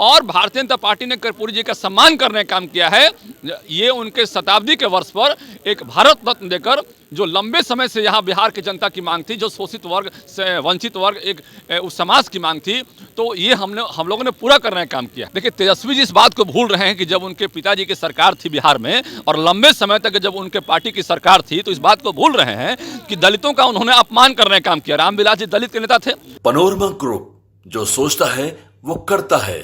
और भारतीय जनता पार्टी ने कर्पूरी जी का सम्मान करने का काम किया है। ये उनके शताब्दी के वर्ष पर एक भारत रत्न देकर, जो लंबे समय से यहाँ बिहार की जनता की मांग थी, जो शोषित वर्ग से वंचित वर्ग एक उस समाज की मांग थी, तो ये हम लोगों ने पूरा करने का काम किया। देखिए, तेजस्वी जी इस बात को भूल रहे हैं कि जब उनके पिताजी की सरकार थी बिहार में और लंबे समय तक जब उनके पार्टी की सरकार थी, तो इस बात को भूल रहे हैं कि दलितों का उन्होंने अपमान करने का काम किया। रामविलास जी दलित के नेता थे। पैनोरमा ग्रुप, जो सोचता है वो करता है।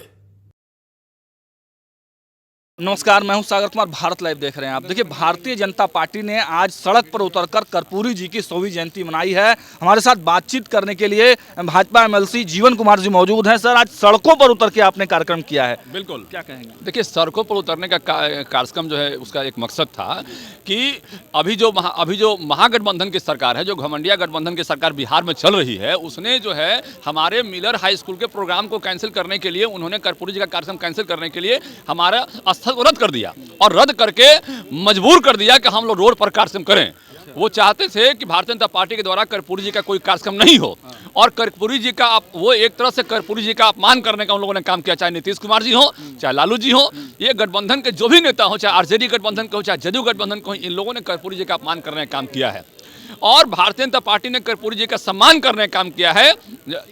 नमस्कार, मैं हूं सागर कुमार, भारत लाइव देख रहे हैं आप। देखिए, भारतीय जनता पार्टी ने आज सड़क पर उतरकर कर्पूरी जी की 100वीं जयंती मनाई है। हमारे साथ बातचीत करने के लिए भाजपा एमएलसी जीवन कुमार जी मौजूद हैं। सर, आज सड़कों पर उतर के आपने कार्यक्रम किया है, बिल्कुल, क्या कहेंगे? देखिए, सड़कों पर उतरने का कार्यक्रम जो है उसका एक मकसद था कि अभी जो महागठबंधन की सरकार है, जो घमंडिया गठबंधन की सरकार बिहार में चल रही है, उसने जो है हमारे मिलर हाई स्कूल के प्रोग्राम को कैंसिल करने के लिए, उन्होंने कर्पूरी जी का कार्यक्रम कैंसिल करने के लिए हमारा को रद्द कर दिया और रद्द करके मजबूर कर दिया कि हम लोग रोड पर कार्यक्रम करें। वो चाहते थे कि भारतीय जनता पार्टी के द्वारा कर्पूरी जी का कोई कार्यक्रम नहीं हो और कर्पूरी जी का वो एक तरह से कर्पूरी जी का अपमान करने का उन लोगों ने काम किया। चाहे नीतीश कुमार जी हो, चाहे लालू जी हो, ये गठबंधन के जो भी नेता हो, चाहे आरजेडी गठबंधन के हो, चाहे जदयू गठबंधन के हो, इन लोगों ने कर्पूरी जी का अपमान करने का काम किया है और भारतीय जनता पार्टी ने कर्पूरी जी का सम्मान करने का काम किया है।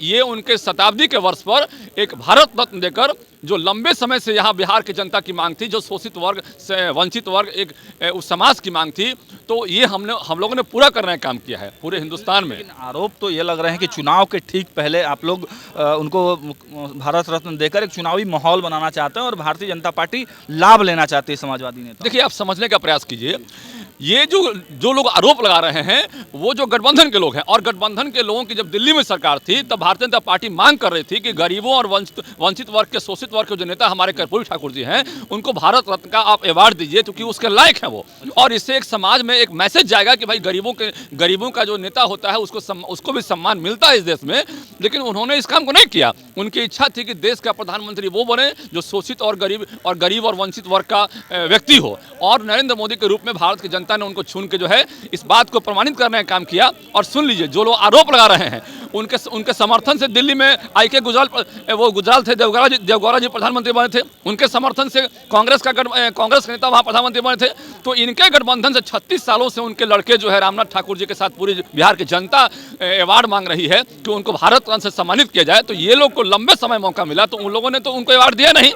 ये उनके शताब्दी के वर्ष पर एक भारत रत्न देकर, जो लंबे समय से यहाँ बिहार की जनता की मांग थी, जो शोषित वर्ग से वंचित वर्ग एक उस समाज की मांग थी, तो ये हम लोगों ने पूरा करने का काम किया है पूरे हिंदुस्तान में। आरोप तो ये लग रहे हैं कि चुनाव के ठीक पहले आप लोग उनको भारत रत्न देकर एक चुनावी माहौल बनाना चाहते हैं और भारतीय जनता पार्टी लाभ लेना चाहती है समाजवादी नेता। देखिए, आप समझने का प्रयास कीजिए, ये जो लोग आरोप लगा रहे हैं वो जो गठबंधन के लोग हैं, और गठबंधन के लोगों की जब दिल्ली में सरकार थी तब भारतीय जनता पार्टी मांग कर रही थी कि गरीबों और वंचित वर्ग के, शोषित वर्ग के जो नेता हमारे कर्पूरी ठाकुर जी हैं, उनको भारत रत्न का आप अवार्ड दीजिए क्योंकि उसके लायक हैं वो, और इससे एक समाज में एक मैसेज जाएगा कि भाई गरीबों का जो नेता होता है उसको भी सम्मान मिलता है इस देश में। लेकिन उन्होंने इस काम को नहीं किया। उनकी इच्छा थी कि देश का प्रधानमंत्री वो बने जो शोषित और गरीब और वंचित वर्ग का व्यक्ति हो, और नरेंद्र मोदी के रूप में भारत की जनता ने उनको चुन के जो है इस बात को प्रमाणित करने का काम किया। और सुन लीजिए, जो लोग आरोप लगा रहे हैं उनके समर्थन से दिल्ली में आईके गुजराल थे, देवगौड़ा जी प्रधानमंत्री बने थे, उनके समर्थन से कांग्रेस के नेता वहां प्रधानमंत्री बने थे। तो इनके गठबंधन से 36 सालों से उनके लड़के जो है रामनाथ ठाकुर जी के साथ पूरी बिहार की जनता अवार्ड मांग रही है कि उनको भारत रत्न से सम्मानित किया जाए। तो ये लोग को लंबे समय मौका मिला तो उन लोगों ने तो उनको अवार्ड दिया नहीं,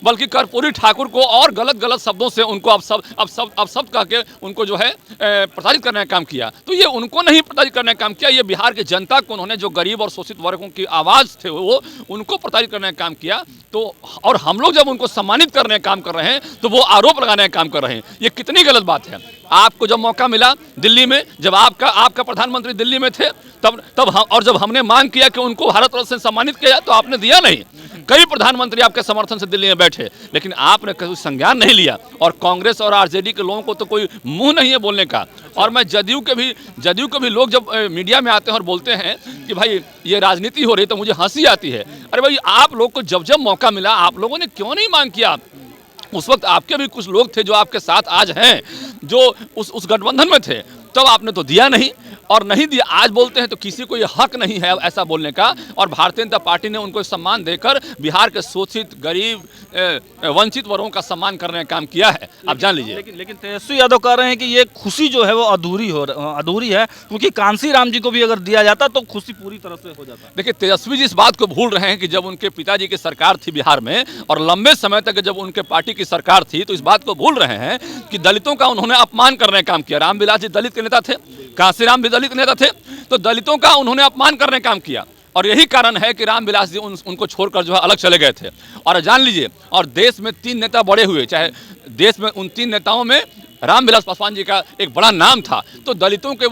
बल्कि कर्पूरी ठाकुर को और गलत शब्दों से उनको अब सब कह के उनको जो है प्रताड़ित करने का काम किया। तो ये उनको नहीं प्रताड़ित करने का काम किया, ये बिहार की जनता को उन्होंने, जो गरीब और शोषित वर्गों की आवाज़ थे वो, उनको प्रताड़ित करने का काम किया। तो और हम लोग जब उनको सम्मानित करने का काम कर रहे हैं तो वो आरोप लगाने का काम कर रहे हैं। ये कितनी गलत बात है। आपको जब मौका मिला दिल्ली में, जब आपका प्रधानमंत्री दिल्ली में थे तब और जब हमने मांग किया कि उनको भारत रत्न से सम्मानित किया तो आपने दिया नहीं। कई प्रधानमंत्री आपके समर्थन से दिल्ली में बैठे, लेकिन आपने कोई संज्ञान नहीं लिया। और कांग्रेस और आरजेडी के लोगों को तो कोई मुंह नहीं है बोलने का। और मैं जदयू के भी लोग जब मीडिया में आते हैं और बोलते हैं कि भाई ये राजनीति हो रही, तो मुझे हंसी आती है। अरे भाई, आप लोग को जब मौका मिला आप लोगों ने क्यों नहीं मांग किया? उस वक्त आपके भी कुछ लोग थे जो आपके साथ आज हैं, जो उस गठबंधन में थे, तब आपने तो दिया नहीं और नहीं दिया। आज बोलते हैं तो किसी को ये हक नहीं है ऐसा बोलने का। और भारतीय जनता पार्टी ने उनको सम्मान देकर बिहार के शोषित, गरीब, वंचित वर्गों का सम्मान करने का काम किया है। आप जान लीजिए। लेकिन तेजस्वी यादव कह रहे हैं कि ये खुशी जो है वो अधूरी है, क्योंकि कांसी राम जी को भी अगर दिया जाता तो खुशी पूरी तरह से हो जाता। देखिए, तेजस्वी जी इस बात को भूल रहे हैं कि जब उनके पिताजी की सरकार थी बिहार में और लंबे समय तक जब उनके पार्टी की सरकार थी, तो इस बात को भूल रहे हैं कि दलितों का उन्होंने अपमान करने का काम किया। रामविलास जी दलित के नेता थे, कांसीराम भी दलित नेता थे, तो दलितों का उन्होंने अपमान करने का काम किया। और यही कारण है कि रामविलास जी उनको छोड़कर जो है अलग चले गए थे। और जान लीजिए, और देश में 3 नेता बड़े हुए, चाहे देश में उन 3 नेताओं में रामविलास पासवान जी का एक बड़ा नाम था। तो दलितों को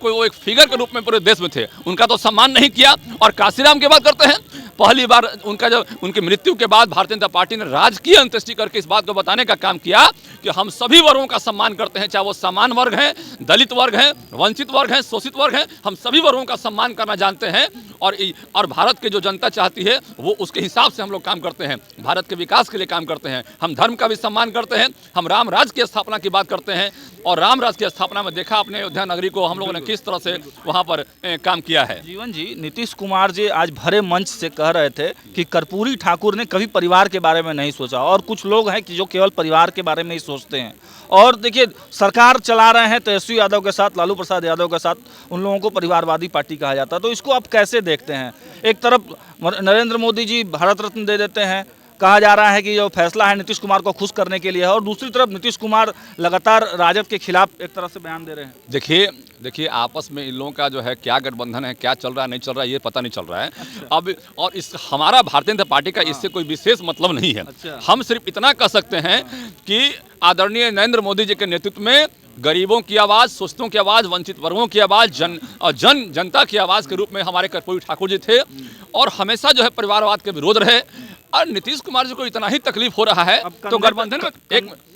वो एक फिगर के रूप में पूरे देश में थे, उनका तो सम्मान नहीं किया। और कांसीराम की बात करते हैं, पहली बार उनकी मृत्यु के बाद भारतीय जनता पार्टी ने राजकीय अंत्येष्टि करके इस बात को बताने का काम किया कि हम सभी वर्गों का सम्मान करते हैं, चाहे वो समान वर्ग हैं, दलित वर्ग हैं, वंचित वर्ग हैं, शोषित वर्ग हैं, हम सभी वर्गों का सम्मान करना जानते हैं। और भारत की जो जनता चाहती है वो उसके हिसाब से हम लोग काम करते हैं, भारत के विकास के लिए काम करते हैं। हम धर्म का भी सम्मान करते हैं, हम राम राज्य की स्थापना की बात करते हैं, और राम राज्य की स्थापना में देखा अपने अयोध्या नगरी को हम लोगों ने किस तरह से वहाँ पर काम किया है। जीवन जी, नीतीश कुमार जी आज भरे मंच से कह रहे थे कि कर्पूरी ठाकुर ने कभी परिवार के बारे में नहीं सोचा, और कुछ लोग हैं कि जो केवल परिवार के बारे में ही सोचते हैं। और देखिए, सरकार चला रहे हैं तेजस्वी यादव के साथ, लालू प्रसाद यादव के साथ, उन लोगों को परिवारवादी पार्टी कहा जाता है। तो इसको आप कैसे देखते हैं? एक तरफ नरेंद्र मोदी जी भारत रत्न दे देते हैं, कहा जा रहा है कि जो फैसला है नीतीश कुमार को खुश करने के लिए है, और दूसरी तरफ नीतीश कुमार लगातार राजद के खिलाफ एक तरह से बयान दे रहे हैं। देखिए आपस में इन लोगों का जो है क्या गठबंधन है, क्या चल रहा है नहीं चल रहा है, ये पता नहीं चल रहा है। अब और इस हमारा भारतीय जनता पार्टी का इससे कोई विशेष मतलब नहीं है। हम सिर्फ इतना कह सकते हैं कि आदरणीय नरेंद्र मोदी जी के नेतृत्व में गरीबों की आवाज़, शोषितों की आवाज़, वंचित वर्गों की आवाज़, जनता की आवाज़ के रूप में हमारे कर्पूरी ठाकुर जी थे, और हमेशा जो है परिवारवाद के विरोध रहे। और नीतीश कुमार जी को इतना ही तकलीफ हो रहा है तो गठबंधन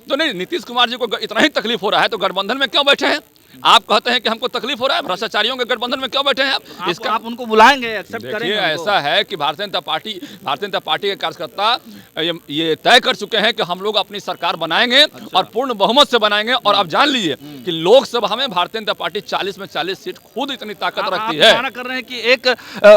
में नीतीश कुमार जी को इतना ही तकलीफ हो रहा है तो गठबंधन में क्यों बैठे हैं? आप कहते हैं कि हमको तकलीफ हो रहा है, भ्रष्टाचारियों के गठबंधन में क्यों बैठे हैं आप? इसका आप उनको बुलाएंगे, एक्सेप्ट करेंगे? देखिए, ऐसा है कि भारतीय जनता पार्टी के कार्यकर्ता ये तय कर चुके हैं कि हम लोग अपनी सरकार बनाएंगे और पूर्ण बहुमत से बनाएंगे। और आप जान लीजिए कि लोकसभा में भारतीय जनता पार्टी 40 में 40 सीट खुद इतनी ताकत रखती है। आप कर रहे हैं कि एक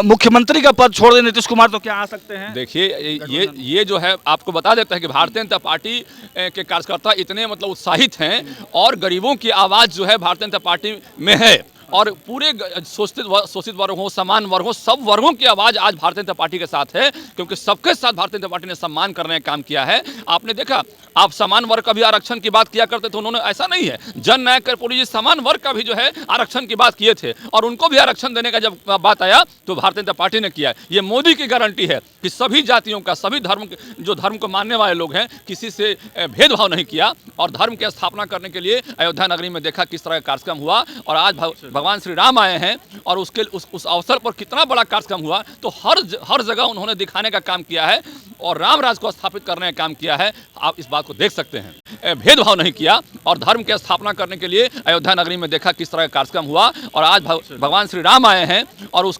मुख्यमंत्री का पद छोड़ दे नीतीश कुमार तो क्या आ सकते हैं? देखिए, ये जो है आपको बता देता है कि भारतीय जनता पार्टी के कार्यकर्ता इतने मतलब उत्साहित हैं, और गरीबों की आवाज़ जो है भारतीय जनता पार्टी में है, और पूरे शोषित वर्ग हो, समान वर्ग हो, सब वर्गों की आवाज़ आज भारतीय जनता पार्टी के साथ है, क्योंकि सबके साथ भारतीय जनता पार्टी ने सम्मान करने का काम किया है। आपने देखा, आप समान वर्ग का भी आरक्षण की बात किया करते थे, उन्होंने ऐसा नहीं है, जन नायक कर्पूरी जी समान वर्ग का भी जो है आरक्षण की बात किए थे, और उनको भी आरक्षण देने का जब बात आया तो भारतीय जनता पार्टी ने किया। ये मोदी की गारंटी है कि सभी जातियों का, सभी जो धर्म को मानने वाले लोग हैं, किसी से भेदभाव नहीं किया, और धर्म की स्थापना करने के लिए अयोध्या नगरी में देखा किस तरह का कार्यक्रम हुआ, और आज भगवान श्री राम आए हैं, और उस अवसर पर कितना बड़ा कार्यक्रम हुआ। तो हर जगह उन्होंने दिखाने का काम किया है, और राम राज को स्थापित करने का काम किया है। आप इस बात को देख सकते हैं, भेदभाव नहीं किया, और धर्म की स्थापना करने के लिए अयोध्या नगरी में देखा किस तरह का कार्यक्रम हुआ, और आज भगवान श्री राम आए हैं, और उस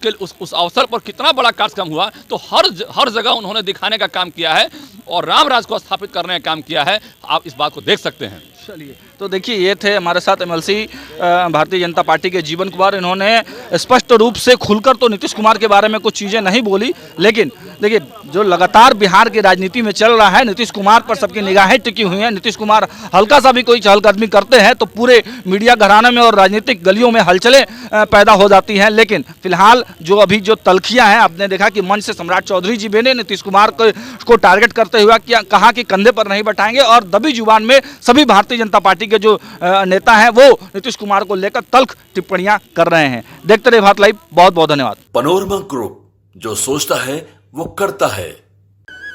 अवसर पर कितना बड़ा कार्यक्रम हुआ। तो हर जगह उन्होंने दिखाने का काम किया है, और राम राज को स्थापित करने का काम किया है। आप इस बात को देख सकते हैं। चलिए, तो देखिए, ये थे हमारे साथ एमएलसी भारतीय जनता पार्टी के जीवन कुमार। इन्होंने स्पष्ट रूप से खुलकर तो नीतीश कुमार के बारे में कुछ चीज़ें नहीं बोली, लेकिन देखिए, जो लगातार बिहार की राजनीति में चल रहा है, नीतीश कुमार पर सबकी निगाहें टिकी हुई हैं। नीतीश कुमार हल्का सा भी कोई चहलकदमी करते हैं तो पूरे मीडिया घराने में और राजनीतिक गलियों में हलचलें पैदा हो जाती हैं। लेकिन फिलहाल जो अभी जो तल्खियां हैं, आपने देखा कि मंच से सम्राट चौधरी जी भी ने नीतीश कुमार को टारगेट करते हुए कहा कि कंधे पर नहीं बैठाएंगे, और दबी जुबान में सभी भारतीय जनता पार्टी के जो नेता हैं वो नीतीश कुमार को लेकर तल्ख टिप्पणियां कर रहे हैं। देखते रहिए भारत लाइव। बहुत बहुत धन्यवाद। पनोरमा ग्रुप, जो सोचता है वो करता है।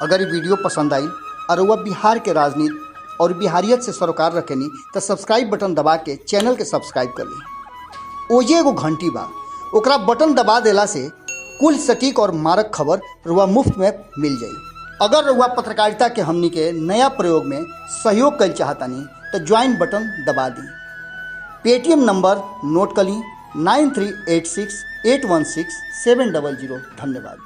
अगर ये वीडियो पसंद आई और वह बिहार के राजनीति और बिहारियत से सरोकार रखेनी तो सब्सक्राइब बटन दबा के चैनल के सब्सक्राइब कर ली। ओजे एगो घंटी बा, ओकरा बटन दबा देला से कुल सटीक और मारक खबर रुआ मुफ्त में मिल जाई। अगर रुआ पत्रकारिता के हमनी के नया प्रयोग में सहयोग कर चाहतानी तो ज्वाइन बटन दबा दी। पेटीएम नंबर नोट कर ली 9386816700। धन्यवाद।